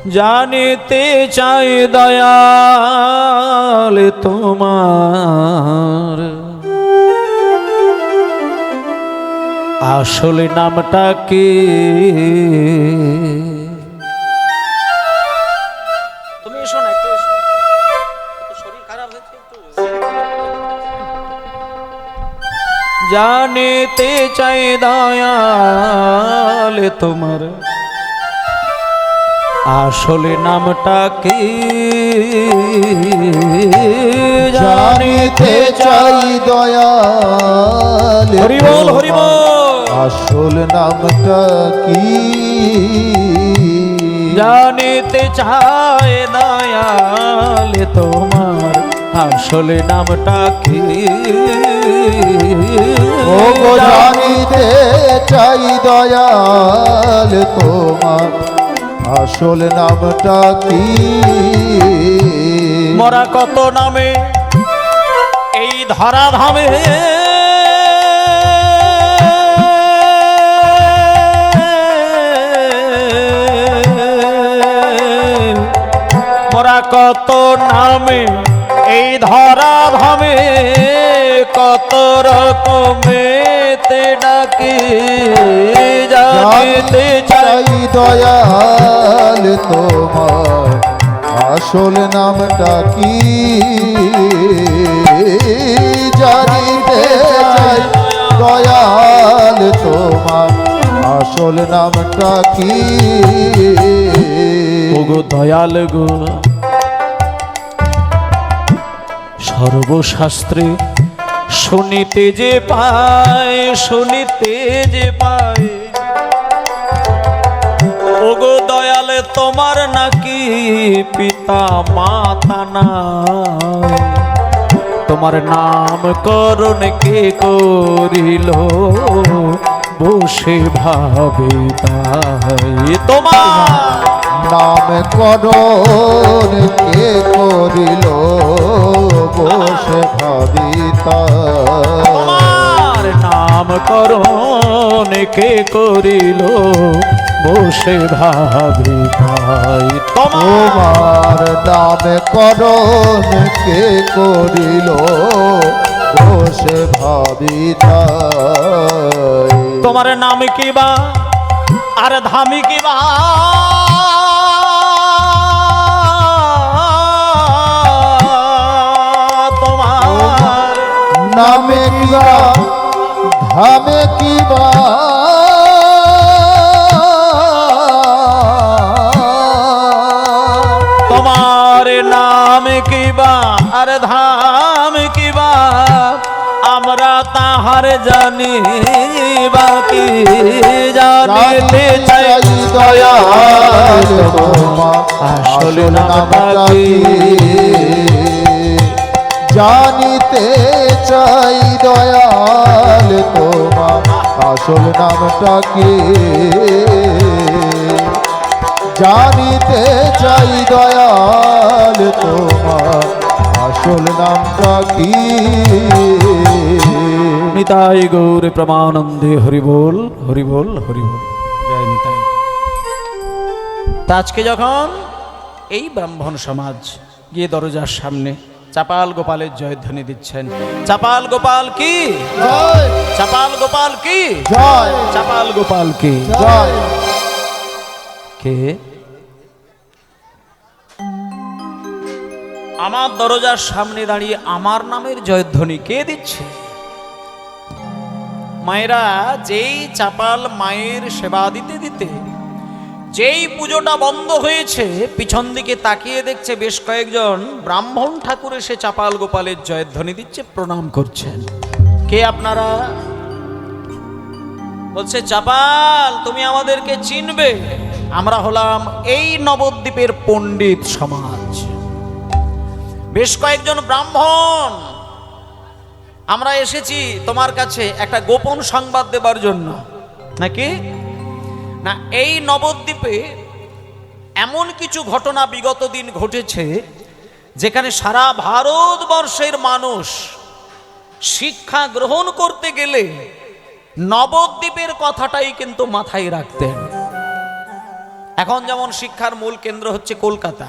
জানিতে চাই দয়াল তোমার আসলে নামটা কি? তুমি এসো না, একটু এসো, শরীর খারাপ হয়েছে একটু। জানিতে চাই দয়াল তোমার আসলে নামটা কি? জানিতে চাই দয়াল হরি বল হরি বল। আসল নামটা কি? জানিতে চাই দয়াল তোমার আসলে নামটা কি? ও গো জানিতে চাই দয়াল তোমার আসল নামটা কি? মরা কত নামে এই ধরা ধামে, মরা কত নামে এই ধরা ধামে, কত রকমেতে ডাকে। জানিতে চাই চাই দয়াল তোমার আসল নামটা কি? জানিতে চাই দয়াল তোমার আসল নামটা কি? ওগো দয়াল গো, সর্বশাস্ত্রে শুনিতে যে পায়, শুনিতে যে পায়, ওগো দয়াল তোমার নাকি পিতা মাতা নাই? তোমার নাম করণ কে করিল বসে ভাবে তাই? তোমার নাম করণ কে করিল বসে ভাবিতা? তোমার নাম করণ কে করিল বসে ভাবি তাই? তোমার নাম করণ কে করিল বসে ভাবিতা? তোমার নাম কি বা আর ধামি কি বা? তোমার নামে কিবা ধামে কিবা? তোমার নাম কি বা আর ধাম কি বা? আমরা তাহার জানি বাকি। জানিতে চাই দয়াল তোমার আসল আসল নামটা নামটা কি? জানিতে চাই দয়াল তোমার আসল নামটা কি? জানিতে চাই দয়াল তোমার আসল নামটা কি? নিতাই গৌর প্রমানন্দে হরি বল হরি বল হরি বল। জয় নিতাই। তা আজকে যখন এই ব্রাহ্মণ সমাজ গিয়ে দরজার সামনে চাপাল গোপালের জয়ধ্বনি দিচ্ছেন, চাপাল গোপাল কি জয় চাপাল গোপাল কি জয় চাপাল গোপাল কি জয়। কে? আমার দরজার সামনে দাঁড়িয়ে আমার নামের জয়ধ্বনি কে দিচ্ছে? মায়েরা যেই চাপাল মায়ের সেবা দিতে দিতে যেই পুজোটা বন্ধ হয়েছে, পিছন দিকে তাকিয়ে দেখছে বেশ কয়েকজন ব্রাহ্মণ ঠাকুর এসে চাপাল গোপালের জয়ধ্বনি দিচ্ছে, প্রণাম করছেন। কে আপনারা? বলছে চাপাল তুমি আমাদেরকে চিনবে, আমরা হলাম এই নবদ্বীপের পণ্ডিত সমাজ, বেশ কয়েকজন ব্রাহ্মণ, আমরা এসেছি তোমার কাছে একটা গোপন সংবাদ দেবার জন্য। নাকি না? এই নবদ্বীপে এমন কিছু ঘটনা বিগত দিন ঘটেছে যেখানে সারা ভারতবর্ষের মানুষ শিক্ষা গ্রহণ করতে গেলে নবদ্বীপের কথাটাই কিন্তু মাথায় রাখতেন। এখন যেমন শিক্ষার মূল কেন্দ্র হচ্ছে কলকাতা,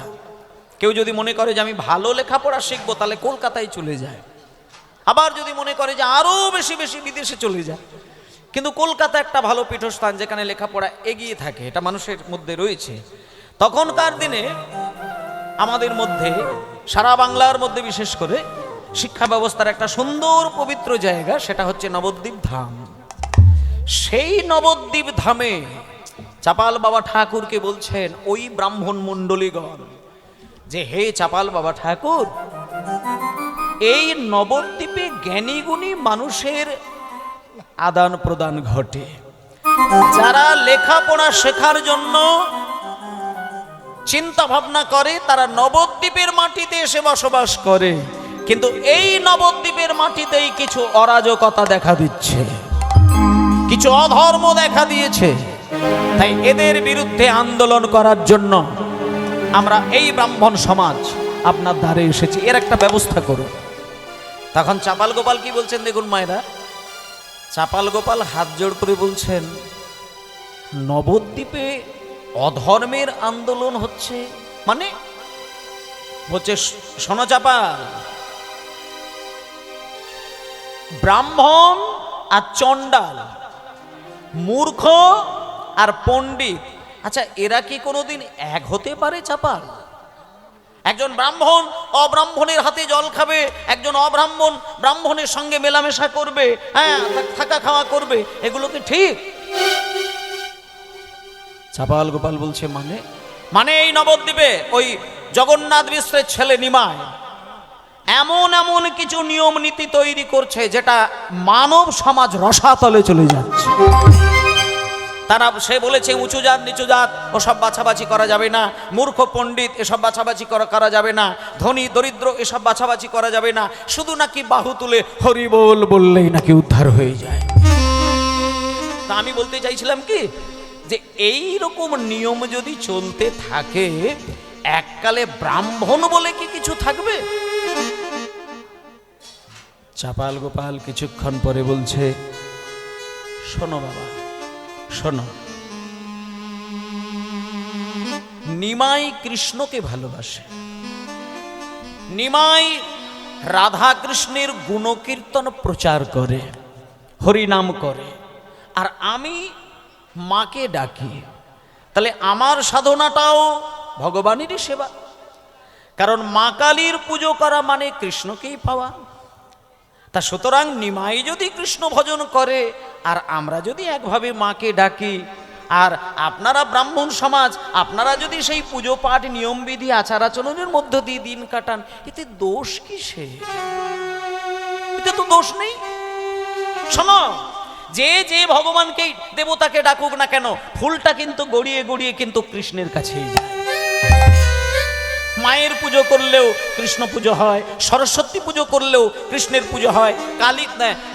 কেউ যদি মনে করে যে আমি ভালো লেখাপড়া শিখবো তাহলে কলকাতায় চলে যায়, আবার যদি মনে করে যে আরো বেশি বেশি বিদেশে চলে যায়। কিন্তু কলকাতা একটা ভালো পীঠস্থান যেখানে লেখাপড়া এগিয়ে থাকে, এটা মানুষের মধ্যে রয়েছে। তখনকার দিনে আমাদের মধ্যে, সারা বাংলার মধ্যে বিশেষ করে শিক্ষা ব্যবস্থার একটা সুন্দর পবিত্র জায়গা, সেটা হচ্ছে নবদ্বীপ ধাম। সেই নবদ্বীপ ধামে চাপাল বাবা ঠাকুরকে বলছেন ওই ব্রাহ্মণ মণ্ডলীগণ যে, হে চাপাল বাবা ঠাকুর, এই নবদ্বীপে জ্ঞানী গুণী মানুষের আদান প্রদান ঘটে, যারা লেখাপড়া শেখার জন্য চিন্তা ভাবনা করে তারা নবদ্বীপের মাটিতে এসে বসবাস করে, কিন্তু এই নবদ্বীপের মাটিতেই কিছু অরাজকতা দেখা দিচ্ছে, কিছু অধর্ম দেখা দিয়েছে। তাই এদের বিরুদ্ধে আন্দোলন করার জন্য আমরা এই ব্রাহ্মণ সমাজ আপনার দ্বারে এসেছি, এর একটা ব্যবস্থা করুন। তখন চাপাল গোপাল কি বলছেন দেখুন মায়েরা, চাপাল গোপাল হাত জোড় করে বলছেন, নবদ্বীপে অধর্মের আন্দোলন হচ্ছে মানে হচ্ছে, শোনো চাপাল, ব্রাহ্মণ আর চণ্ডাল, মূর্খ আর পণ্ডিত, আচ্ছা এরা কি কোনোদিন এক হতে পারে চাপাল? একজন ব্রাহ্মণ অব্রাহ্মণের হাতে জল খাবে, একজন অব্রাহ্মণ ব্রাহ্মণের সঙ্গে মেলামেশা করবে, হ্যাঁ থাকা খাওয়া করবে, এগুলো কি ঠিক? চাপাল গোপাল বলছে মানে এই নবদ্বীপে ওই জগন্নাথ মিশ্রের ছেলে নিমাই এমন এমন কিছু নিয়ম নীতি তৈরি করছে যেটা মানব সমাজ রসাতলে চলে যাচ্ছে। তারা, সে বলেছে উঁচু জাত নিচু জাত ওসব বাছাবাছি করা যাবে না, মূর্খ পণ্ডিত এসব বাছাবাছি করা যাবে না, ধনী দরিদ্র এসব বাছাবাছি করা যাবে না, শুধু নাকি বাহু তুলে হরি বল বললেই নাকি উদ্ধার হয়ে যায়। তা আমি বলতে চাইছিলাম কি, যে এই রকম নিয়ম যদি চলতে থাকে, এককালে ব্রাহ্মণ বলে কি কিছু থাকবে? চাপাল গোপাল কিছুক্ষণ পরে বলছে, শোনো বাবা শোনো, নিমাই কৃষ্ণকে ভালোবাসে, নিমাই রাধা কৃষ্ণের গুণকীর্তন প্রচার করে, হরিনাম করে, আর আমি মাকে ডাকি, তাহলে আমার সাধনাটাও ভগবানেরই সেবা, কারণ মা কালীর পুজো করা মানে কৃষ্ণকেই পাওয়া। তা সুতরাং নিমাই যদি কৃষ্ণ ভজন করে আর আমরা যদি একভাবে মাকে ডাকি, আর আপনারা ব্রাহ্মণ সমাজ আপনারা যদি সেই পুজো পাঠ নিয়মবিধি আচার আচরণের মধ্য দিয়ে দিন কাটান, এতে দোষ কিসে? এতে তো দোষ নেই। শোনো, যে যে ভগবানকে দেবতাকে ডাকুক না কেন, ফুলটা কিন্তু গড়িয়ে গড়িয়ে কিন্তু কৃষ্ণের কাছেই যায়। মায়ের পুজো করলেও কৃষ্ণ পুজো হয়, সরস্বতী পুজো করলেও কৃষ্ণের পুজো হয়, কালী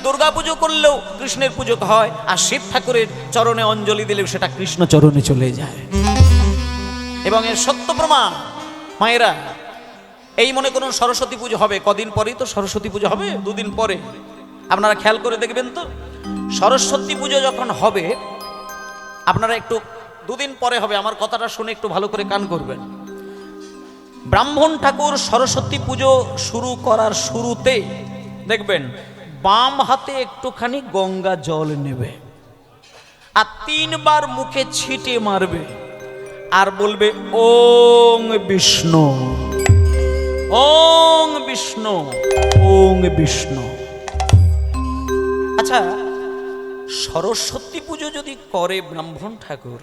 দুর্গা পুজো করলেও কৃষ্ণের পুজো হয়, আর শিব ঠাকুরের চরণে অঞ্জলি দিলেও সেটা কৃষ্ণ চরণে চলে যায়। এবং এর সত্য প্রমাণ মায়েরা, এই মনে করুন সরস্বতী পুজো হবে, কদিন পরেই তো সরস্বতী পুজো হবে, দুদিন পরে, আপনারা খেয়াল করে দেখবেন তো, সরস্বতী পুজো যখন হবে, আপনারা একটু দুদিন পরে হবে, আমার কথাটা শুনে একটু ভালো করে কান করবেন। ব্রাহ্মণ ঠাকুর সরস্বতী পুজো শুরু করার শুরুতে দেখবেন বাম হাতে একটুখানি গঙ্গা জল নেবে, আর 3 বার মুখে ছিটে মারবে, আর বলবে ওং বিষ্ণু, ওং বিষ্ণু, ওং বিষ্ণু। আচ্ছা, সরস্বতী পুজো যদি করে ব্রাহ্মণ ঠাকুর,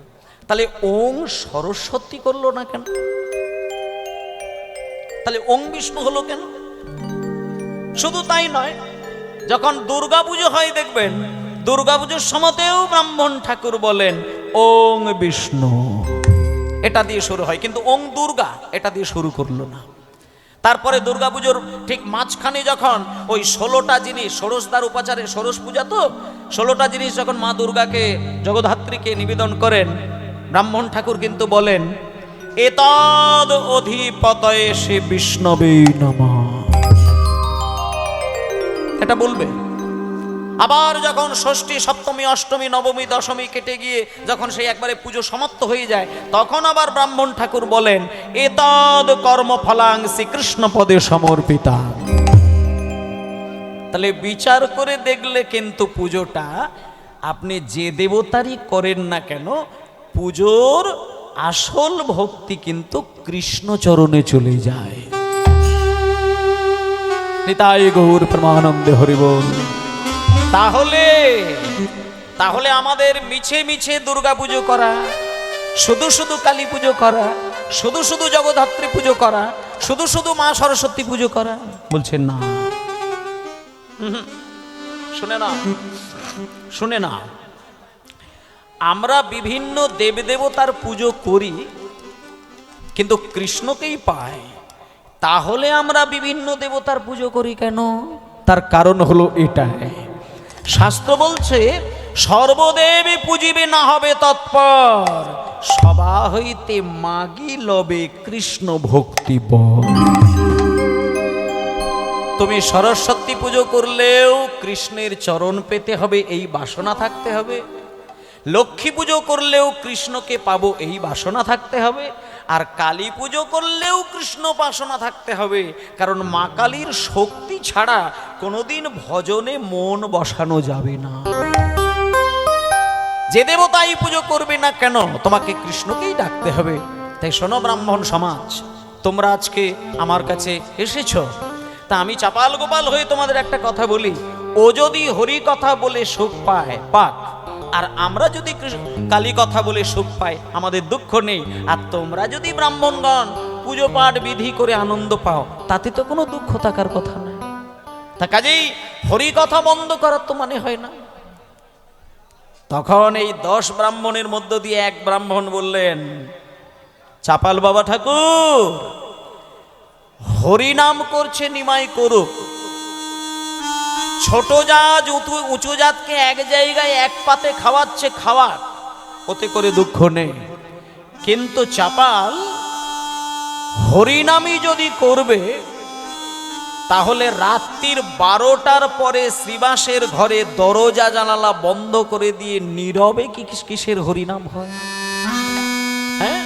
তাহলে ওং সরস্বতী করলো না কেন? তাহলে ওং বিষ্ণু হলো কেন? শুধু তাই নয়, যখন দুর্গা পুজো হয় দেখবেন দুর্গা পুজোর সময়তেও ব্রাহ্মণ ঠাকুর বলেন ওং বিষ্ণু, এটা দিয়ে শুরু হয়, কিন্তু ওং দুর্গা এটা দিয়ে শুরু করলো না। তারপরে দুর্গাপুজোর ঠিক মাঝখানে যখন ওই 16টা জিনিস, ষোড়শদার উপাচারে, ষোড়শ পূজা তো, 16টা জিনিস যখন মা দুর্গাকে, জগদ্ধাত্রীকে নিবেদন করেন, ব্রাহ্মণ ঠাকুর কিন্তু বলেন এতদ অধিপতয়ে সে বিষ্ণবে নমঃ, এটা বলবে। আবার যখন ষষ্ঠী সপ্তমী অষ্টমী নবমী দশমী কেটে গিয়ে যখন সেই একবারে পুজো সমাপ্ত হয়ে যায়, তখন আবার ব্রাহ্মণ ঠাকুর বলেন, এতদ কর্মফলাং শ্রীকৃষ্ণ পদে সমর্পিতা। তাহলে বিচার করে দেখলে কিন্তু পুজোটা আপনি যে দেবতারই করেন না কেন, পুজোর আসল ভক্তি কিন্তু কৃষ্ণ চরণে চলে যায়। নিতাই গৌর প্রেমানন্দে হরি বল। তাহলে আমাদের মিছে মিছে দুর্গা পুজো করা, শুধু শুধু কালী পুজো করা, শুধু শুধু জগদ্ধাত্রী পুজো করা, শুধু শুধু মা সরস্বতী পুজো করা, বলছেন না। শুনে না, আমরা বিভিন্ন দেবদেবতার পুজো করি কিন্তু কৃষ্ণকেই পাই, তাহলে আমরা বিভিন্ন দেবতার পুজো করি কেন? তার কারণ হলো এটাই, শাস্ত্র বলছে সর্বদেবী পুজিবে না হবে তৎপর, সবা হইতে মাগি লবে কৃষ্ণ ভক্তি বল। তুমি সরস্বতী পুজো করলেও কৃষ্ণের চরণ পেতে হবে এই বাসনা থাকতে হবে, লক্ষ্মী পুজো করলেও কৃষ্ণকে পাবো এই বাসনা থাকতে হবে, আর কালী পুজো করলেও কৃষ্ণ বাসনা থাকতে হবে, কারণ মা কালীর শক্তি ছাড়া কোনোদিন ভজনে মন বসানো যাবে না। যে দেবতাই পুজো করবে না কেন তোমাকে কৃষ্ণকেই ডাকতে হবে। তাই শোনো ব্রাহ্মণ সমাজ, তোমরা আজকে আমার কাছে এসেছো, তা আমি চাপাল গোপাল হয়ে তোমাদের একটা কথা বলি, ও যদি হরি কথা বলে সুখ পায় পাক, আর আমরা যদি কালী কথা বলে সুখ পাই আমাদের দুঃখ নেই, আর তোমরা যদি ব্রাহ্মণগণ পুজো পাঠ বিধি করে আনন্দ পাও তাতে তো কোনো দুঃখ থাকার কথা না। তা কাজেই হরি কথা বন্ধ করার তো মানে হয় না। তখন এই 10 ব্রাহ্মণের মধ্য দিয়ে এক ব্রাহ্মণ বললেন, চাপাল বাবা ঠাকুর, হরি নাম করছে নিমাই করুক, ছোট জাত উঁচু জাতকে এক জায়গায় এক পাতে খাওয়াচ্ছে খাওয়াক, ওতে করে দুঃখ নেই, কিন্তু চাপাল হরিনামই যদি করবে তাহলে রাত্রির 12টার পরে শ্রীবাসের ঘরে দরজা জানালা বন্ধ করে দিয়ে নীরবে কিসের হরিনাম হয়? হ্যাঁ,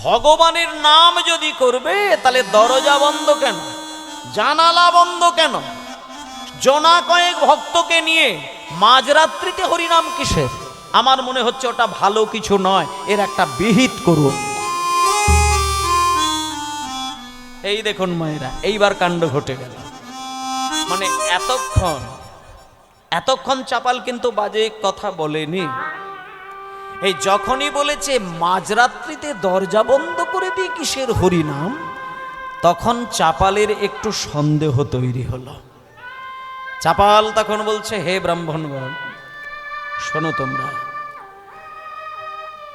ভগবানের নাম যদি করবে তাহলে দরজা বন্ধ কেন, জানালা বন্ধ কেন? জনা কয়েক ভক্তকে নিয়ে মাঝরাত্রিতে হরিনাম কিসের? আমার মনে হচ্ছে ওটা ভালো কিছু নয়, এর একটা বিহিত করুন। এই দেখুন মায়েরা, এইবার কাণ্ড ঘটে গেল। মানে এতক্ষণ চাপাল কিন্তু বাজে কথা বলেনি। এই যখনই বলেছে মাঝরাত্রিতে দরজা বন্ধ করে দিয়ে কিসের হরিনাম, তখন চাপালের একটু সন্দেহ তৈরি হলো। চাপাল তখন বলছে, হে ব্রাহ্মণগণ শোনো, তোমরা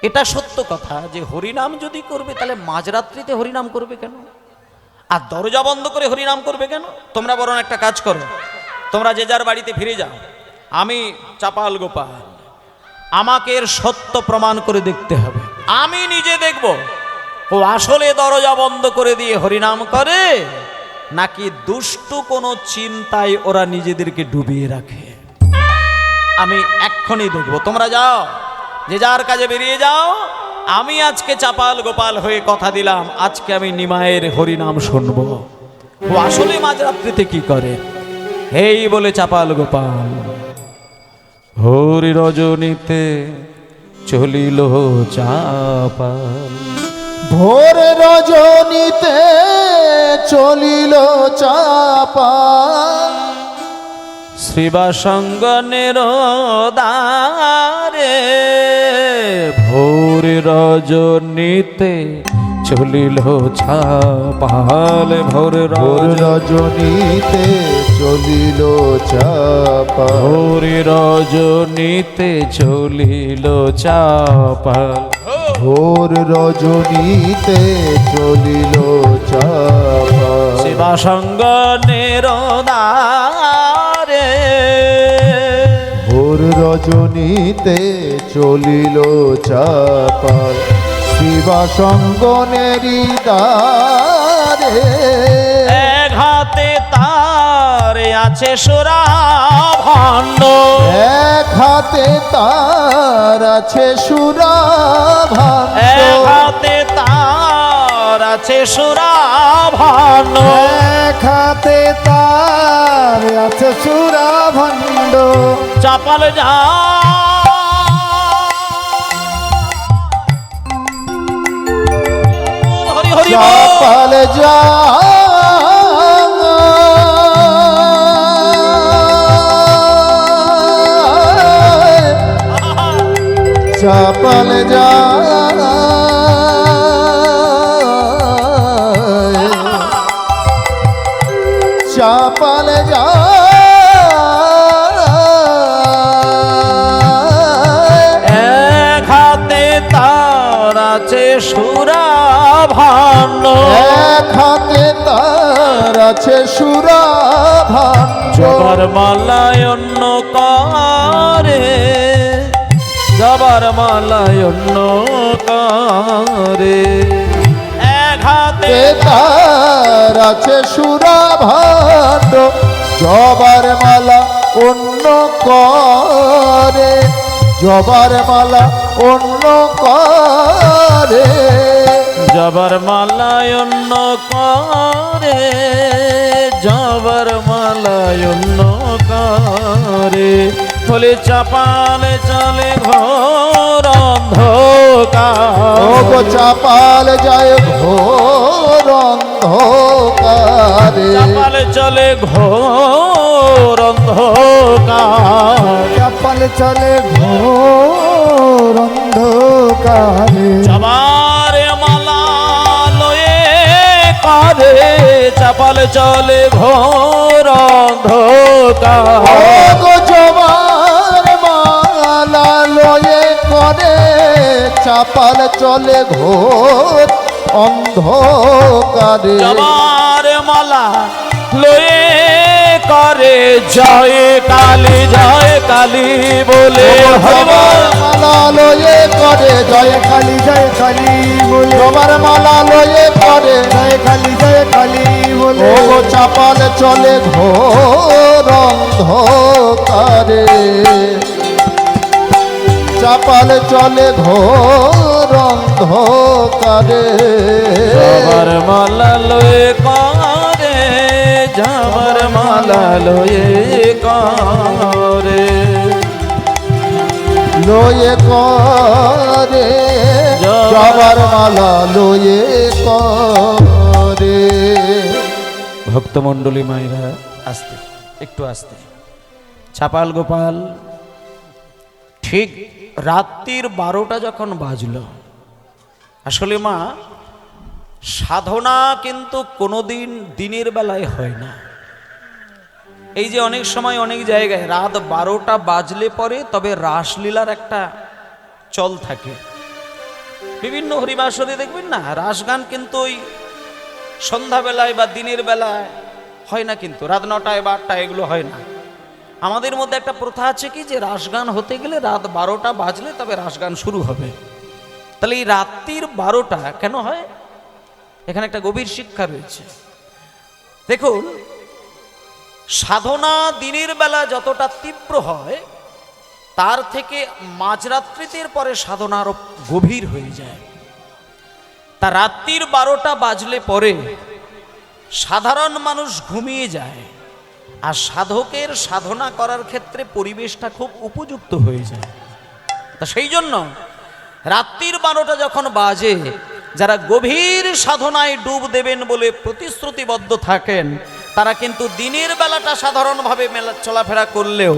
এটা সত্য কথা যে হরিনাম যদি করবে তাহলে মাঝরাত্রিতে হরিনাম করবে কেন, আর দরজা বন্ধ করে হরিনাম করবে কেন? তোমরা বরং একটা কাজ করো, তোমরা যে যার বাড়িতে ফিরে যাও, আমি চাপাল গোপাল, আমাকে এর সত্য প্রমাণ করে দেখতে হবে। আমি নিজে দেখব ও আসলে দরজা বন্ধ করে দিয়ে হরিনাম করে নাকি দুষ্টু কোনো চিন্তায় ওরা নিজেদেরকে ডুবিয়ে রাখে। আমি এক্ষুনি দেখব। তোমরা যাও, যে যার কাজে বেরিয়ে যাও। আমি আজকে চাপাল গোপাল হয়ে কথা দিলাম, আজকে আমি নিমায়ের হরিনাম শুনব ও আসলে মাঝরাত্রিতে কি করে। এই বলে চাপাল গোপাল হরি রজনীতে চলিল চাপাল, ভোর রজনীতে চলিল চাপাল, শ্রীবাসঙ্গনের দ্বারে ভোর রজনীতে চলিল চাপাল, ভোর রজনীতে চলিল চাপাল, ভোর রজনীতে চলিল চাপাল, ভোর রজনীতে চলিল চাপাল, শিবাসঙ্গনের দ্বারে ভোর রজনীতে চলিল চাপাল, শিবাসঙ্গনেরি দ্বারে এক হাতে তার তারে আছে সুরা ভণ্ড, এক হাতে তার আছে সুরা ভাণ্ড, এক হাতে তার আছে সুরা ভণ্ড, এক হাতে তার আছে সুরা ভণ্ড। চাপাল যা হরি হরি বল। চাপাল যা চাপাল যা চাপাল যা এক হাতে তার আছে সুরা ভাণ্ড, এক হাতে তার আছে সুরা ভাণ্ড, জবার মালায় অন্য কারে, জবার মালায় অন্য কারে, এক হাতে তার আছে সুরা ভাণ্ড, জবার মালা অন্য করে, জবার মালা অন্য করে, জবার মালায় অন্য করে, জবার মালায় অন্য করে, ফলে চাপালে চলে ঘোর অন্ধকার, ও গো চাপাল যায় ঘোর অন্ধকারে, চাপালে চলে ঘোর অন্ধকার, চাপাল চলে ঘোর অন্ধকারে, জবার মালা লয়ে করে, চাপাল চলে ঘোর অন্ধকার, ও গো জবার মালা লয়ে করে, চাপাল চলে ঘোর অন্ধকারে, জবার মালা লয়ে করে, জয় কালী বলে জবার মালা লয়ে করে, জয় কালী বলে, জবার মালা লয়ে করে, জয় কালী বলে, ও গো চাপাল চলে ঘোর অন্ধকারে, চাপাল চলে ঘোর অন্ধকারে, জবার মালা লয়ে করে, জবার মালা লয়ে করে, লয়ে করে, জবার মালা লয়ে করে। ভক্তমণ্ডলী মায়েরা আস্তে, একটু আস্তে। ছাপাল গোপাল ঠিক রাত্রির 12টা যখন বাজলো, আসলে মা সাধনা কিন্তু কোনোদিন দিনের বেলায় হয় না। এই যে অনেক সময় অনেক জায়গায় রাত 12টা বাজলে পরে তবে রাসলীলার একটা চল থাকে। বিভিন্ন হরিবাসরে দেখবেন না, রাস গান কিন্তু ওই সন্ধ্যাবেলায় বা দিনের বেলায় হয় না, কিন্তু রাত 9টায় বা 8টায় এগুলো হয় না। আমাদের মধ্যে একটা প্রথা আছে কি, যে রাসগান হতে গেলে রাত 12টা বাজলে তবে রাসগান শুরু হবে। তাহলে এই রাত্রির 12টা কেন হয়, এখানে একটা গভীর শিক্ষা রয়েছে। দেখুন, সাধনা দিনের বেলা যতটা তীব্র হয় তার থেকে মাঝরাত্রিতের পরে সাধনা আরো গভীর হয়ে যায়। তা রাত্রির 12টা বাজলে পরে সাধারণ মানুষ ঘুমিয়ে যায়, আর সাধকের সাধনা করার ক্ষেত্রে পরিবেশটা খুব উপযুক্ত হয়ে যায়। তা সেই জন্য রাত্রির 12টা যখন বাজে, যারা গভীর সাধনায় ডুব দেবেন বলে প্রতিশ্রুতিবদ্ধ থাকেন, তারা কিন্তু দিনের বেলাটা সাধারণভাবে চলাফেরা করলেও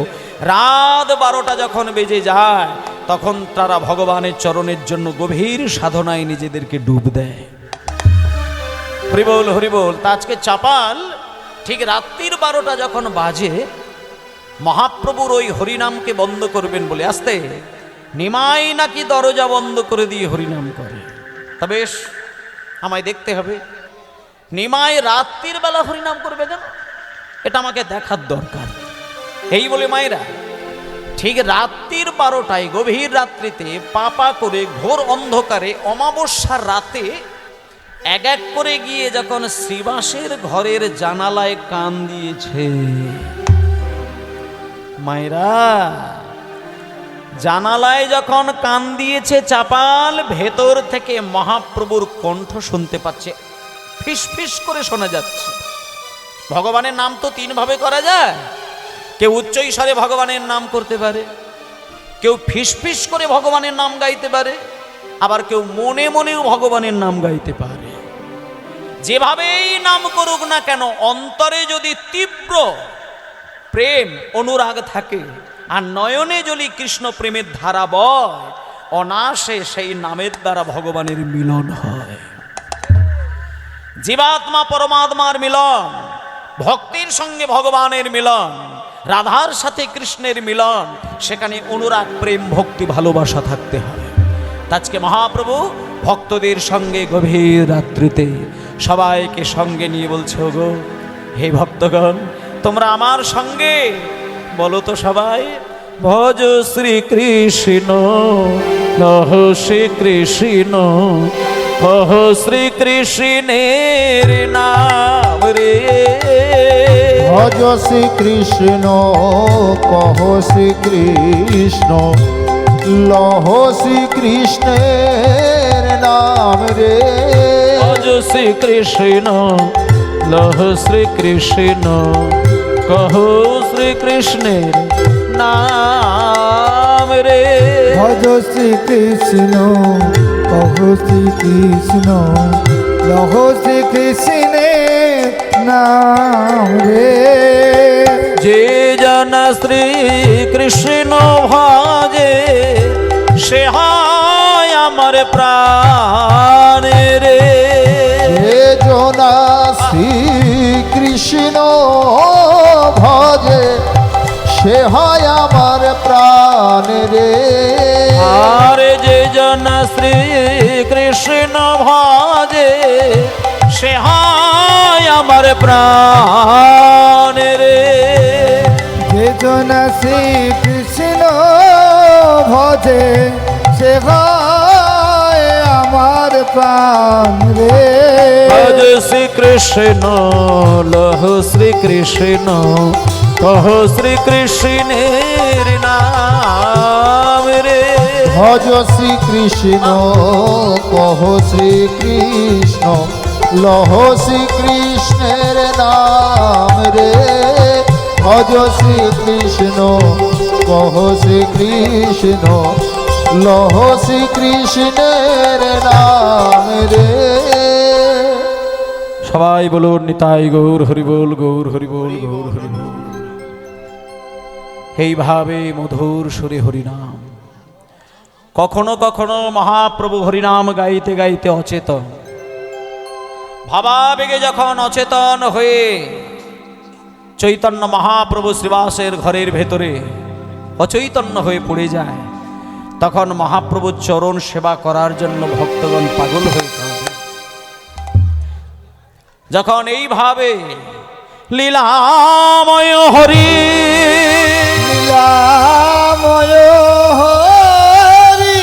রাত 12টা যখন বেজে যায় তখন তারা ভগবানের চরণের জন্য গভীর সাধনায় নিজেদেরকে ডুব দেয়। হরিবোল হরিবোল। তা আজকে চাপাল ঠিক রাত্রির 12টা যখন বাজে, মহাপ্রভুর ওই হরিনামকে বন্ধ করবেন বলে আসতে নিমাই নাকি দরজা বন্ধ করে দিয়ে হরিনাম করে। তা বেশ, আমায় দেখতে হবে নিমাই রাত্রির বেলা হরিনাম করবে কেন, এটা আমাকে দেখার দরকার। এই বলে মায়েরা ঠিক রাত্রির 12টায় গভীর রাত্রিতে পাপা করে ঘোর অন্ধকারে অমাবস্যার রাতে এক এক করে গিয়ে যখন শ্রীবাসের ঘরের জানালায় কান দিয়েছে, মায়েরা জানালায় যখন কান দিয়েছে চাপাল, ভেতর থেকে মহাপ্রভুর কণ্ঠ শুনতে পাচ্ছে, ফিস ফিস করে শোনা যাচ্ছে। ভগবানের নাম তো তিন ভাবে করা যায়। কেউ উচ্চ স্বরে ভগবানের নাম করতে পারে, কেউ ফিস ফিস করে ভগবানের নাম গাইতে পারে, আবার কেউ মনে মনেও ভগবানের নাম গাইতে পারে। যেভাবেই নাম করুক না কেন, অন্তরে যদি তীব্র প্রেম অনুরাগ থাকে আর নয়নে যদি কৃষ্ণ প্রেমের ধারা বয়, অনায়াসে সেই নামের দ্বারা ভগবানের মিলন হয়। জীবাত্মা পরমাত্মার মিলন, ভক্তির সঙ্গে ভগবানের মিলন, রাধার সাথে কৃষ্ণের মিলন, সেখানে অনুরাগ প্রেম ভক্তি ভালোবাসা থাকতে হয়। আজকে মহাপ্রভু ভক্তদের সঙ্গে গভীর রাত্রিতে সবাইকে সঙ্গে নিয়ে বলছে, ওগো হে ভক্তগণ, তোমরা আমার সঙ্গে বলো তো সবাই, ভজ শ্রীকৃষ্ণ লহ শ্রীকৃষ্ণ, কহ শ্রীকৃষ্ণের নাম রে। ভজ শ্রীকৃষ্ণ কহ শ্রীকৃষ্ণ, লহ শ্রীকৃষ্ণের নাম রে। ভজ শ্রীকৃষ্ণ লহ শ্রীকৃষ্ণ, কহ শ্রীকৃষ্ণের নাম রে। ভজ শ্রীকৃষ্ণ কহ শ্রীকৃষ্ণ, লহ শ্রীকৃষ্ণের নাম রে। যে জন শ্রীকৃষ্ণ ভাজে, সে হয় আমার প্রাণ রে। হে জনা শ্রীকৃষ্ণ ভজে, সে হয় আমার প্রাণ রে। আর যে জন শ্রীকৃষ্ণ ভাজে, সে হয় আমার প্রাণ রে। যে জন শ্রীকৃষ্ণ ভজে, সে হয় আমার প্রাণ রে। ভজ শ্রীকৃষ্ণ লহ শ্রীকৃষ্ণ, কহ শ্রীকৃষ্ণের নাম রে। ভজ শ্রীকৃষ্ণ কহ শ্রীকৃষ্ণ, লহ শ্রীকৃষ্ণের নাম রে। ভজ শ্রীকৃষ্ণ কহ শ্রীকৃষ্ণ, লহ শ্রীকৃষ্ণের নাম রে। সবাই বলুন নিতাই গৌর হরিবোল, গৌর হরিবোল, গৌর হরিবোল। এইভাবে মধুর সুরে হরিনাম। কখনো কখনো মহাপ্রভু হরিনাম গাইতে গাইতে অচেতন, ভাবাবেগে যখন অচেতন হয়ে চৈতন্য মহাপ্রভু শ্রীবাসের ঘরের ভেতরে অচৈতন্য হয়ে পড়ে যায়, তখন মহাপ্রভুর চরণ সেবা করার জন্য ভক্তগণ পাগল হয়ে কাঁদে। যখন এইভাবে লীলাময় হরি, লীলাময় হরি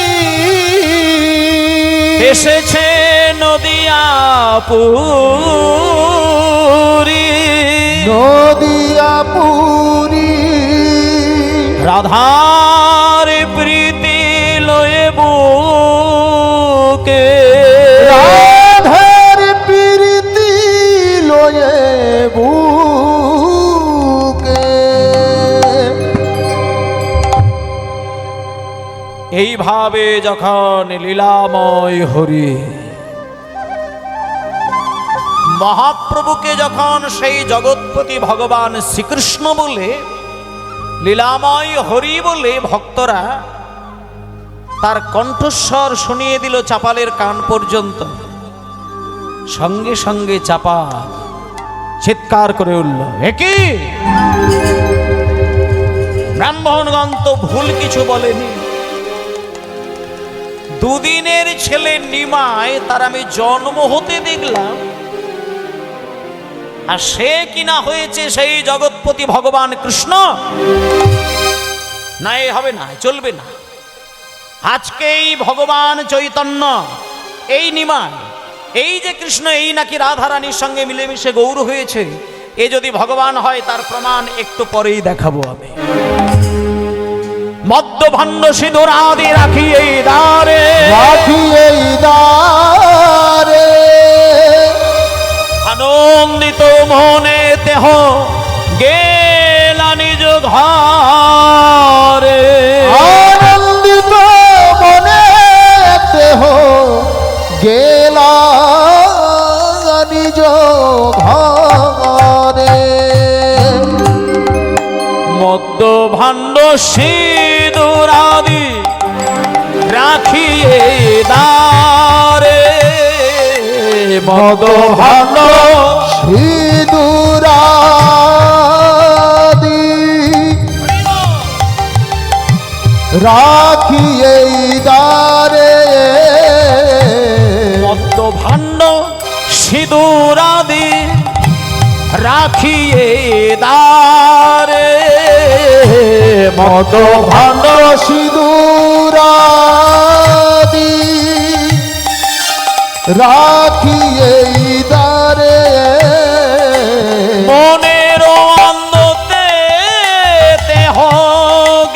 এসেছে নদিয়া পুরী, নদিয়া পুরী, রাধার প্রীতি লয়ে বুকে, রাধার প্রীতি লয়ে বুকে। এইভাবে যখন লীলাময় হরি মহাপ্রভুকে যখন সেই জগৎপতি ভগবান শ্রীকৃষ্ণ বলে, লীলাময় হরি বলে ভক্তরা তার কণ্ঠস্বর শুনিয়ে দিল চাপালের কান পর্যন্ত, সঙ্গে সঙ্গে চাপাল চিৎকার করে উঠল, একি ব্রাহ্মণগণ তো ভুল কিছু বলেনি। দুদিনের ছেলে নিমায় তার আমি জন্ম হতে দেখলাম, আর সে কিনা হয়েছে সেই জগৎপতি ভগবান কৃষ্ণ। না, এ হবে না, চলবে না। আজকেই ভগবান চৈতন্য এই নিমায় এই যে কৃষ্ণ এই নাকি রাধারানীর সঙ্গে মিলেমিশে গৌর হয়েছে, এ যদি ভগবান হয় তার প্রমাণ একটু পরেই দেখাবো আমি। মদ্য ভণ্ড সিঁদুর আদি রাখি এই দ্বারে, রাখি এই দ্বারে, আনন্দিত মনে দেহ গেলা নিজ ঘরে। আনন্দিত মনে দেহ গেলা নিজ ঘরে। মদ্য ভাণ্ড সিঁদুর আদি রাখিয়ে দ্বারে, মদ ভাণ্ড সিঁদুরাদি রাখি এই দ্বারে, মদ্য ভাণ্ড সিঁদুর আদি রাখিয়ে দ্বারে, মদ ভাণ্ড সিঁদুরাদি রাখি এই দ্বারে। মনের আনন্দতে দেহ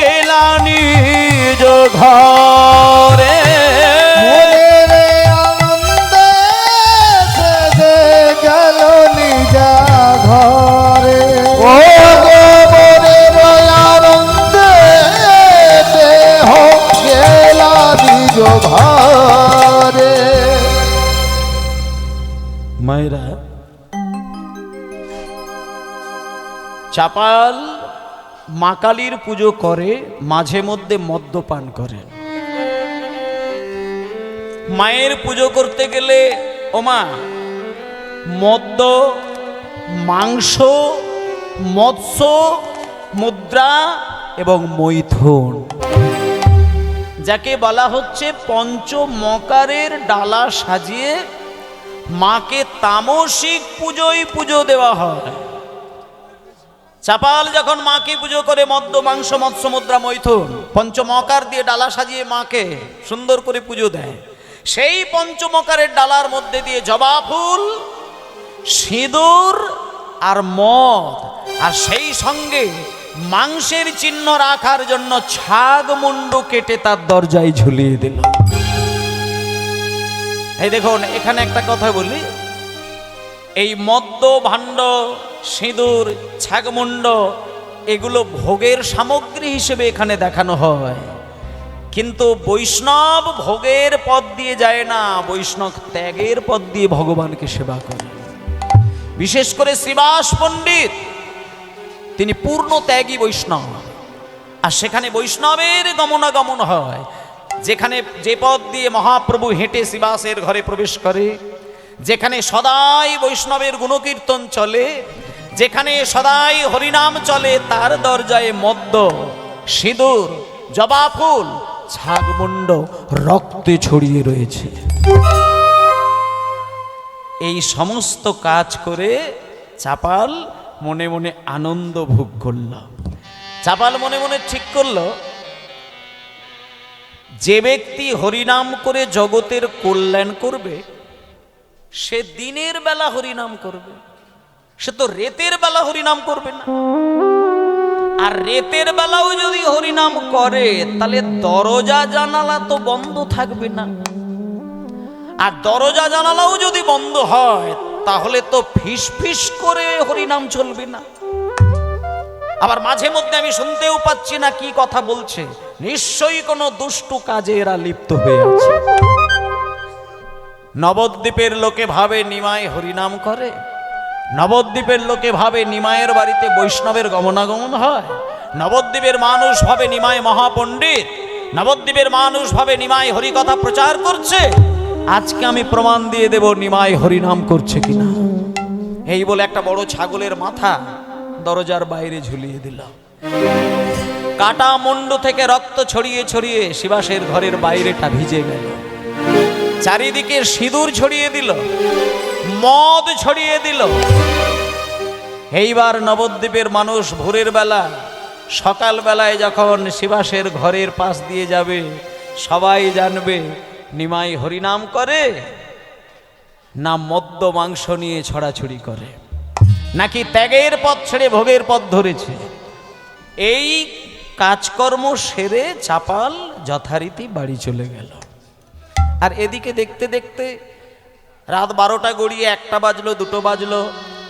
গেলা নিজ ঘরে। মনের আনন্দে সে গেল নিজা ঘরে। ও গো মনের আনন্দে দেহ গেলা নিজ ঘরে। মায়েরা, চাপাল মা কালীর পুজো করে, মাঝে মধ্যে মদ্যপান করে। মায়ের পুজো করতে গেলে ওমা মদ্য, মাংস, মৎস্য, মুদ্রা এবং মৈথুন, যাকে বলা হচ্ছে পঞ্চমকারের ডালা সাজিয়ে মাকে তামসিক পুজো দেওয়া হয়। চাপাল যখন মাকে পুজো করে মদ্য, মাংস, মৎস্য, মুদ্রা, মৈথুন পঞ্চমকার দিয়ে ডালা সাজিয়ে মাকে সুন্দর করে পুজো দেয়। সেই পঞ্চমকারের ডালার মধ্যে দিয়ে জবা ফুল, সিঁদুর আর মদ, আর সেই সঙ্গে মাংসের চিহ্ন রাখার জন্য ছাগ মুন্ডু কেটে তার দরজায় ঝুলিয়ে দিল। এই দেখুন, এখানে একটা কথা বলি, এই মদ্য ভাণ্ড, সিঁদুর, ছাগমুন্ড এগুলো ভোগের সামগ্রী হিসেবে এখানে দেখানো হয়, কিন্তু বৈষ্ণব ভোগের পথ দিয়ে যায় না, বৈষ্ণব ত্যাগের পথ দিয়ে ভগবানকে সেবা করে। বিশেষ করে শ্রীবাস পণ্ডিত, তিনি পূর্ণ ত্যাগী বৈষ্ণব, আর সেখানে বৈষ্ণবের গমনাগমন হয়। যেখানে যে পথ দিয়ে মহাপ্রভু হেঁটে শ্রীবাসের ঘরে প্রবেশ করে, যেখানে সদাই বৈষ্ণবের গুণকীর্তন চলে, যেখানে সদাই হরিনাম চলে, তার দরজায় মদ্য, সিঁদুর, জবা ফুল, ছাগমুন্ড রক্তে ছড়িয়ে রয়েছে। এই সমস্ত কাজ করে চাপাল মনে মনে আনন্দ ভোগ করল। চাপাল মনে মনে ঠিক করল, যে ব্যক্তি হরিনাম করে জগতের কল্যাণ করবে, সে দিনের বেলা হরিনাম করবে, সে তো রেতের বেলা হরিনাম করবে না। আর রেতের বেলাও যদি হরিনাম করে, তাহলে দরজা জানালা তো বন্ধ থাকবে না। আর দরজা জানালাও যদি বন্ধ হয়, তাহলে তো ফিস ফিস করে হরিনাম চলবে না। আবার মাঝে মধ্যে আমি শুনতেও পাচ্ছি না কি কথা বলছে, নিশ্চয়ই কোনো দুষ্টু কাজে এরা লিপ্ত হয়ে আছে। নবদ্বীপের লোকে ভাবে নিমাই হরিনাম করে, নবদ্বীপের লোকে ভাবে নিমায়ের বাড়িতে বৈষ্ণবের গমনাগমন হয়, নবদ্বীপের মানুষ ভাবে নিমাই মহাপণ্ডিত, নবদ্বীপের মানুষ ভাবে নিমাই হরিকথা প্রচার করছে। আজকে আমি প্রমাণ দিয়ে দেব নিমাই হরিনাম করছে কিনা। এই বলে একটা বড় ছাগলের মাথা দরজার বাইরে ঝুলিয়ে দিল। কাটা মুন্ডু থেকে রক্ত ছড়িয়ে ছড়িয়ে শিবাসের ঘরের বাইরেটা ভিজে গেল। চারিদিকে সিঁদুর ছড়িয়ে দিল, মদ ছড়িয়ে দিল। এইবার নবদ্বীপের মানুষ ভোরের বেলা, সকাল বেলায় যখন শিবাসের ঘরের পাশ দিয়ে যাবে, সবাই জানবে নিমাই হরিনাম করে। না মদ্য মাংস নিয়ে ছড়াছড়ি করে, নাকি ত্যাগের পথ ছেড়ে ভোগের পথ ধরেছে। এই কাজকর্ম সেরে চাপাল যথারীতি বাড়ি চলে গেল। আর এদিকে দেখতে দেখতে রাত 12টা গড়িয়ে 1টা বাজলো, 2টো বাজলো,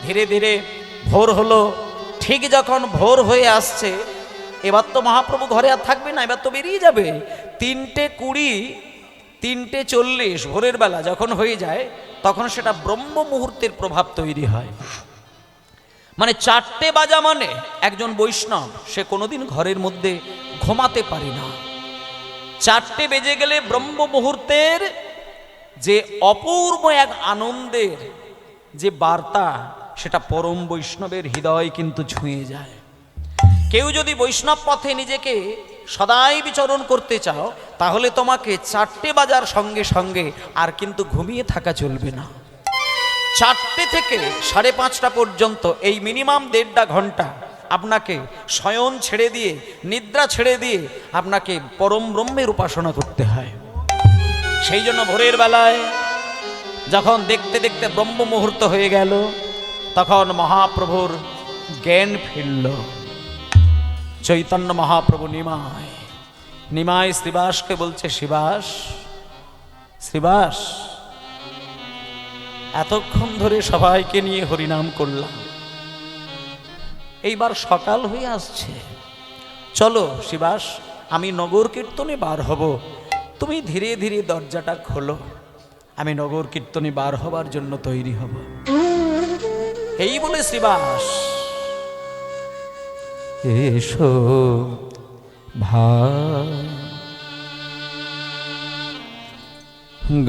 ধীরে ধীরে ভোর হলো। ঠিক যখন ভোর হয়ে আসছে, এবার তো মহাপ্রভু ঘরে আর থাকবে না, এবার তো বেরিয়ে যাবে। 3:20, 3:40 ভোরের বেলা যখন হয়ে যায়, তখন সেটা ব্রহ্ম মুহূর্তের প্রভাব তৈরি হয়। মানে 4টে বাজা মানে একজন বৈষ্ণব সে কোনোদিন ঘরের মধ্যে ঘুমাতে পারে না। 4টে বেজে গেলে ব্রহ্ম মুহূর্তের যে অপূর্ব এক আনন্দের যে বার্তা, সেটা পরম বৈষ্ণবের হৃদয় কিন্তু ছুঁয়ে যায়। কেউ যদি বৈষ্ণব পথে নিজেকে সদাই বিচরণ করতে চাও, তাহলে তোমাকে 4টে বাজার সঙ্গে সঙ্গে আর কিন্তু ঘুমিয়ে থাকা চলবে না। 4টে থেকে 5:30 পর্যন্ত এই মিনিমাম 1.5 ঘন্টা আপনাকে শয়ন ছেড়ে দিয়ে, নিদ্রা ছেড়ে দিয়ে আপনাকে পরম ব্রহ্মের উপাসনা করতে হয়। সেই জন্য ভোরের বেলায় যখন দেখতে দেখতে ব্রহ্ম মুহূর্ত হয়ে গেল, তখন মহাপ্রভুর জ্ঞান ফিরল। চৈতন্য মহাপ্রভু নিমায় শ্রীবাসকে বলছে, শ্রীবাস, শ্রীবাস, এতক্ষণ ধরে সবাইকে নিয়ে হরিনাম করলাম, এইবার সকাল হয়ে আসছে, চলো শ্রীবাস, আমি নগর কীর্তনে বার হব, তুমি ধীরে ধীরে দরজাটা খোলো, আমি নগর কীর্তনে বার হবার জন্য তৈরি হব। এই বলে শ্রীবাস এসো ভাই,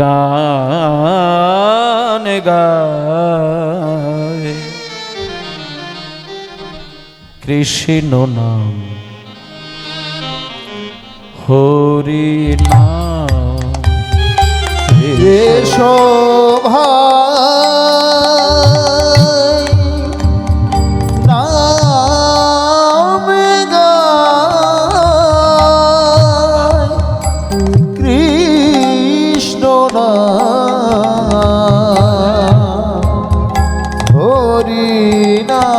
গান গায় কৃষ্ণ নাম হরি নাম, এসো ভাই নাম গায় কৃষ্ণ নাম হরি নাম,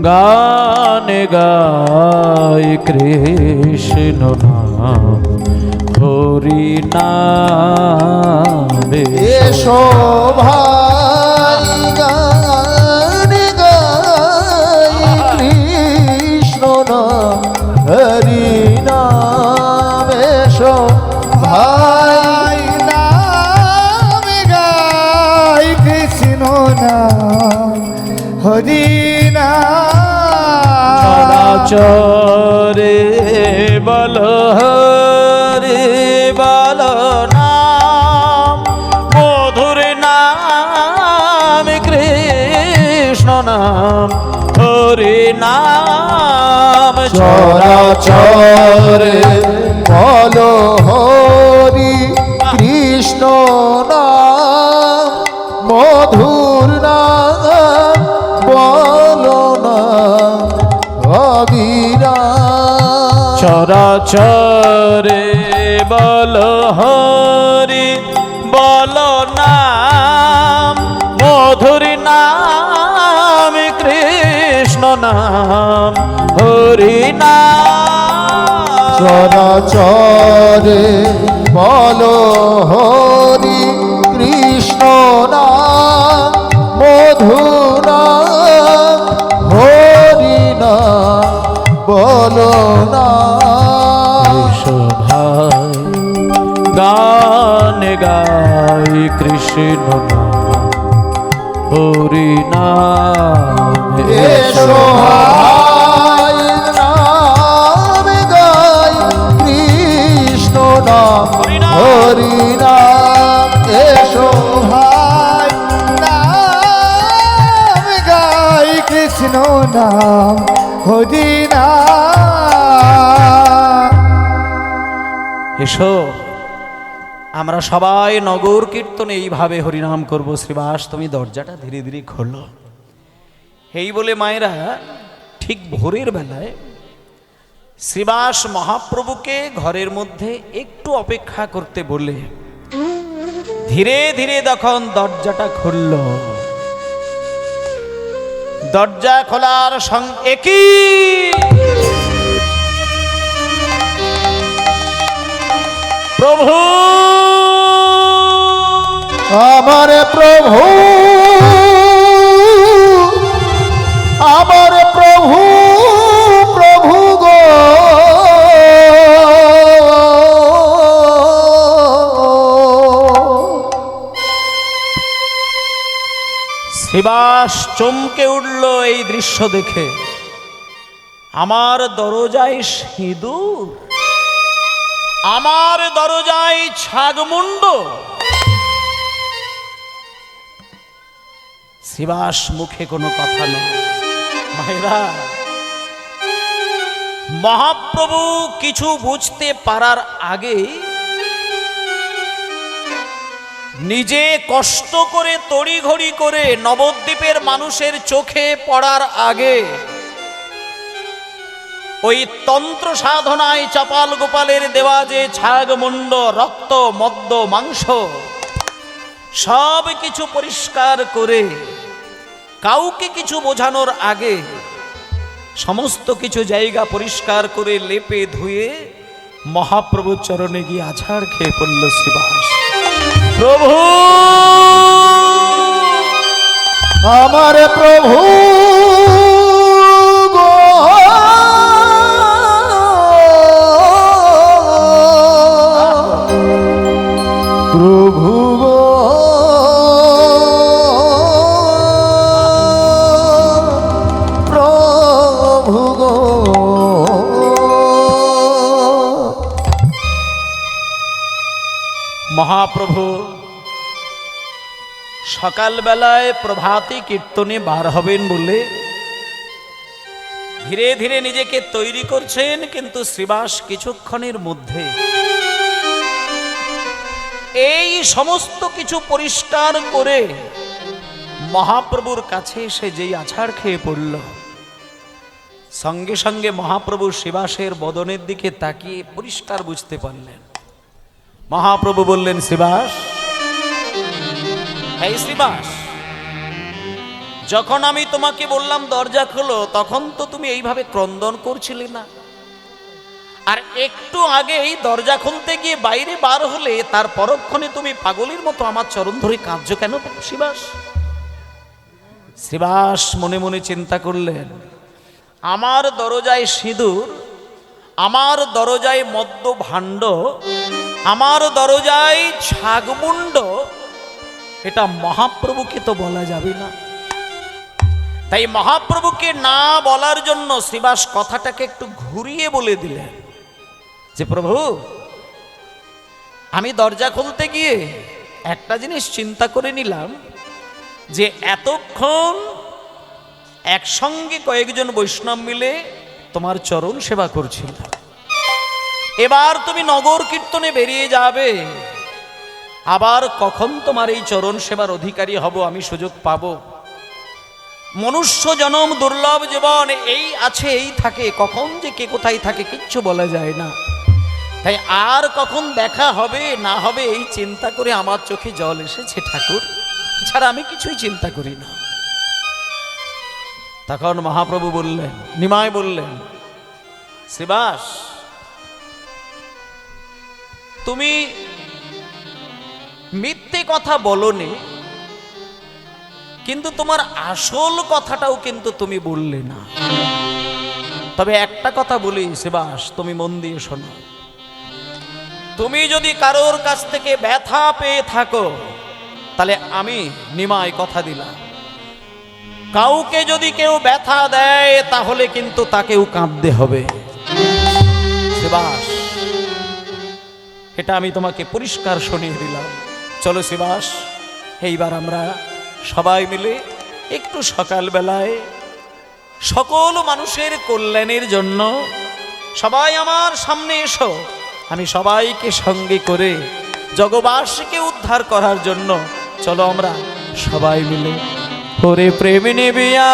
গান গায় কৃষ্ণ নাম হরি নাম। এসো ভাই গান গায় কৃষ্ণ নাম হরি নাম, এসো ভাই নাম গাই কৃষ্ণ নাম হরি নাম, চরে বল হরে বল নাম, মধুর নাম কৃষ্ণ নাম হরি নাম। চরাচরে বলো হরি কৃষ্ণ নাম, মধুর নাম বলো না অবিরাম। চরাচরে বল হরি বল নাম, মধুর নাম কৃষ্ণ নাম হরি নাম। চরাচরে বলো হরি কৃষ্ণ নাম, মধুর নাম হরি নাম বলো না। ভাই গান গাই কৃষ্ণ নাম হরি নাম। এসো ভাই নাম গাই কৃষ্ণ নাম হরি নাম, এসো ভাই নাম গাই কৃষ্ণ নাম হরি নাম। এসো আমরা সবাই নগর কীর্তনে এইভাবে হরিনাম করব। শ্রীবাস, তুমি দরজাটা ধীরে ধীরে খোলো। এই বলে মায়েরা ঠিক ভোরের বেলায় শ্রীবাস মহাপ্রভুকে ঘরের মধ্যে একটু অপেক্ষা করতে বলে ধীরে ধীরে তখন দরজাটা খুলল। দরজা খোলার সঙ্গে একই প্রভু, আমার প্রভু, আমার প্রভু, প্রভু গো, শ্রীবাস চমকে উঠল এই দৃশ্য দেখে। আমার দরজায় সিঁদুর, আমার দরজায় ছাগমুণ্ড। শ্রীবাস মুখে কোনো কথা নয়। মায়েরা, মহাপ্রভু কিছু বুঝতে পারার আগে, নিজে কষ্ট করে তড়িঘড়ি করে নবদ্বীপের মানুষের চোখে পড়ার আগে ওই তন্ত্র সাধনায় চাপাল গোপালের দেওয়া যে ছাগমুণ্ড, রক্ত, মদ্য, মাংস সব কিছু পরিষ্কার করে কাউকে কিছু বোঝানোর আগে সমস্ত কিছু জায়গা পরিষ্কার করে লেপে ধুয়ে মহাপ্রভুর চরণে গিয়ে আছাড় খেয়ে পড়ল শ্রীবাস। প্রভু, আমার প্রভু গো, প্রভু গো, প্রভু গো। মহাপ্রভু সকালবেলায় প্রভাতী কীর্তনে বার হবেন বলে ধীরে ধীরে নিজেকে তৈরি করছেন, কিন্তু শ্রীবাস কিছুক্ষণের মধ্যে এই সমস্ত কিছু পরিষ্কার করে মহাপ্রভুর কাছে এসে যেই আছাড় খেয়ে পড়ল, সঙ্গে সঙ্গে মহাপ্রভু শ্রীবাসের বদনের দিকে তাকিয়ে পরিষ্কার বুঝতে পারলেন। মহাপ্রভু বললেন, শ্রীবাস, এই শ্রীবাস, যখন আমি তোমাকে বললাম দরজা খোলো, তখন তো তুমি এইভাবে ক্রন্দন করছিলে না। আর একটু আগেই দরজা খুলতে গিয়ে বাইরে বার হলে তার পরক্ষণে তুমি পাগলের মতো আমার চরণ ধরে কাঁদছো কেন শ্রীবাস? শ্রীবাস মনে মনে চিন্তা করলেন, আমার দরজায় সিঁদুর, আমার দরজায় মদ্য ভাণ্ড, আমার দরজায় ছাগমুণ্ড, এটা মহাপ্রভুকে তো বলা যাবে না। তাই মহাপ্রভুকে না বলার জন্য শ্রীবাস কথাটাকে একটু ঘুরিয়ে বলে দিলেন যে, প্রভু, আমি দরজা খুলতে গিয়ে একটা জিনিস চিন্তা করে নিলাম যে এতক্ষণ একসঙ্গে কয়েকজন বৈষ্ণব মিলে তোমার চরণ সেবা করছিল, এবার তুমি নগর কীর্তনে বেরিয়ে যাবে, আবার কখন তোমার এই চরণ সেবার অধিকারী হব, আমি সুযোগ পাব? মনুষ্য জনম দুর্লভ জীবন, এই আছে এই থাকে, কখন যে কে কোথায় থাকে কিচ্ছু বলা যায় না। তাই আর কখন দেখা হবে না হবে এই চিন্তা করে আমার চোখে জল এসেছে ঠাকুর, ছাড়া আমি কিছুই চিন্তা করি না। তখন মহাপ্রভু বললেন, নিমাই বললেন, শ্রীবাস, তুমি মিথ্যে কথা বলনি, কিন্তু তোমার আসল কথাটাও কিন্তু তুমি বললে না। তবে একটা কথা বলি শ্রীবাস, তুমি মন দিয়ে শোনো, তুমি যদি কারোর কাছ থেকে ব্যথা পেয়ে থাকো, তাহলে আমি নিমাই কথা দিলাম, কাউকে যদি কেউ ব্যথা দেয় তাহলে কিন্তু তাকেও কাঁদতে হবে। শ্রীবাস, এটা আমি তোমাকে পরিষ্কার শুনিয়ে দিলাম। চলো শ্রীবাস, এইবার আমরা সবাই মিলে একটু সকালবেলায় সকল মানুষের কল্যাণের জন্য সবাই আমার সামনে এসো, আমি সবাইকে সঙ্গে করে জগবাসীকে উদ্ধার করার জন্য চলো আমরা সবাই মিলে ওরে প্রেম নিবিয়া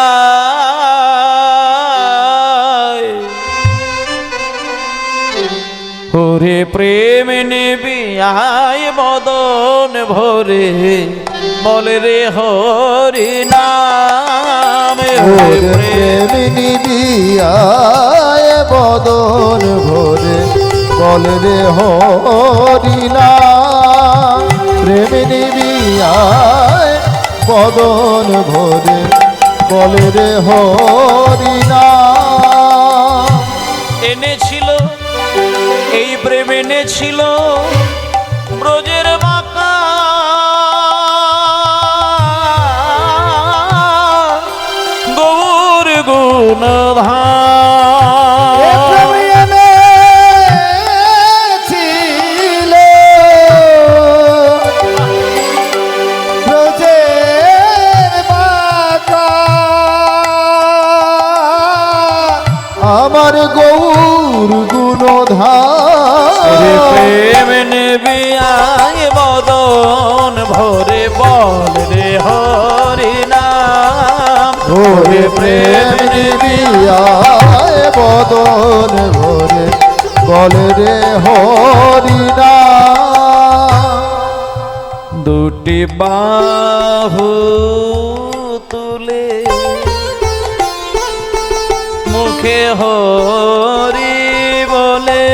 ওরে প্রেম নেবি আয় বদন ভরে বলে রে হরি নাম। ওরে প্রেম নিবিয়ায় বদন ভরে বল রে হরি নাম। প্রেম নিবিয়ায় বদন ভরে বল রে হরি নাম। এনেছিল এই প্রেম এনেছিল ব্রজের বাঁকা গৌর গুণধাম। ছিল ব্রজের বাঁকা আমার গৌর গুণধাম। প্রেম নেবি আয় বদন ভরে বল রে হরি নাম। ওরে প্রেম নিবিয়ায় বদন ভরে বল রে হরি নাম। দুটি বাহু তুলে মুখে হরি বলে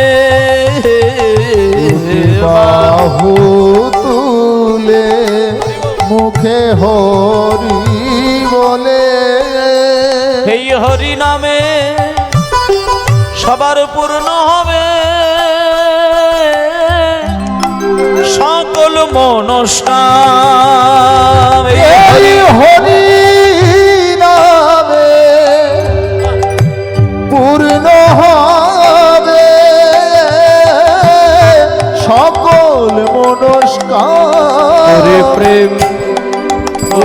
বাহু তুলে মুখে হরি বলে। এই হরি নামে সবার পূর্ণ হবে সকল মনস্কাম। এই হরি নামে পূর্ণ হবে সকল মনস্কার। ওরে প্রেম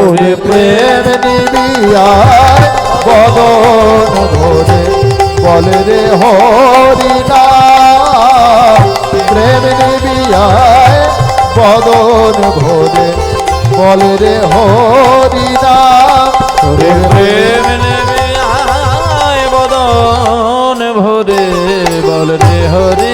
ওরে প্রেম নিবিয়ায় বদন ভরে বল রে হরি নাম। প্রেম নিবিয়ায় বদন ভরে বল রে হরি নাম। ওরে প্রেম নেবে আয় বদন ভরে বল রে হরি